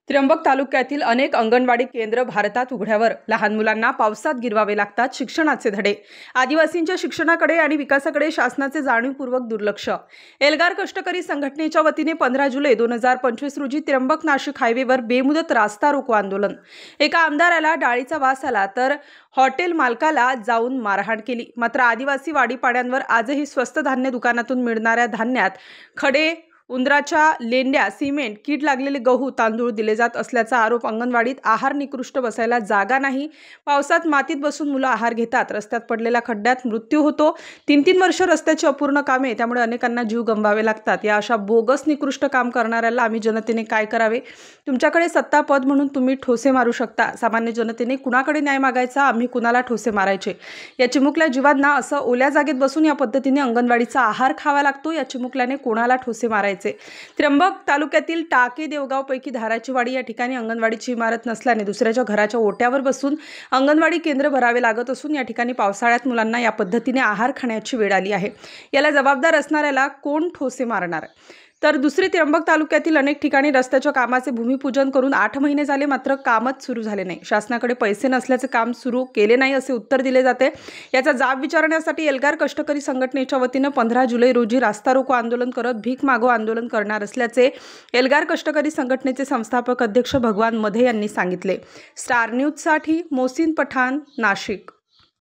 त्र्यंबक तालुक्यातील अनेक अंगणवाडी केंद्र भारतात उघड्यावर. लहान मुलांना पावसात गिरवावे लागतात शिक्षणाचे धडे. आदिवासींच्या शिक्षणाकडे आणि विकासाकडे शासनाचे जाणीवपूर्वक दुर्लक्ष. एल्गार कष्टकरी संघटनेच्या वतीने 15 जुलै 2025 रोजी त्र्यंबक नाशिक हायवेवर बेमुदत रास्ता रोको आंदोलन. एका आमदाराला डाळीचा वास आला तर हॉटेल मालकाला जाऊन मारहाण केली. मात्र आदिवासी वाडीपाड्यांवर आजही स्वस्त धान्य दुकानातून मिळणाऱ्या धान्यात खडे, उंदराच्या लेंड्या, सिमेंट, कीड लागलेले गहू, तांदूळ दिले जात असल्याचा आरोप. अंगणवाडीत आहार निकृष्ट, बसायला जागा नाही. पावसात मातीत बसून मुलं आहार घेतात. रस्त्यात पडलेल्या खड्ड्यात मृत्यू होतो. 3-3 वर्ष रस्त्याची अपूर्ण कामे, त्यामुळे अनेकांना जीव गमवावे लागतात. या अशा बोगस निकृष्ट काम करणाऱ्याला आम्ही जनतेने काय करावे? तुमच्याकडे सत्ता पद म्हणून तुम्ही ठोसे मारू शकता. सामान्य जनतेने कुणाकडे न्याय मागायचा? आम्ही कुणाला ठोसे मारायचे? या चिमुकल्या जीवांना असं ओल्या जागेत बसून या पद्धतीने अंगणवाडीचा आहार खावा लागतो. या चिमुकल्याने कोणाला ठोसे मारायचे? त्र्यंबक तालुक्यातील टाके देवगाव पैकी धाराची वाडी या ठिकाणी अंगणवाडीची इमारत नसल्याने दुसऱ्याच्या घराच्या ओट्यावर बसून अंगणवाडी केंद्र भरावे लागत असून या ठिकाणी पावसाळ्यात मुलांना या पद्धतीने आहार खाण्याची वेळ आली आहे. याला जबाबदार असणाऱ्याला कोण ठोसे मारणार? तर दुसरी, त्र्यंबक तालुक्यातील अनेक ठिकाणी रस्त्याच्या कामाचे भूमिपूजन करून 8 महिने झाले, मात्र कामच सुरू झाले नाही. शासनाकडे पैसे नसल्याचे काम सुरू केले नाही असे उत्तर दिले जाते. याचा जाब विचारण्यासाठी एल्गार कष्टकरी संघटनेच्या वतीने 15 जुलै रोजी रास्ता रोको आंदोलन करत भीक मागो आंदोलन करणार असल्याचे एल्गार कष्टकरी संघटनेचे संस्थापक अध्यक्ष भगवान मधे यांनी सांगितले. स्टार न्यूजसाठी मोहसिन पठाण, नाशिक.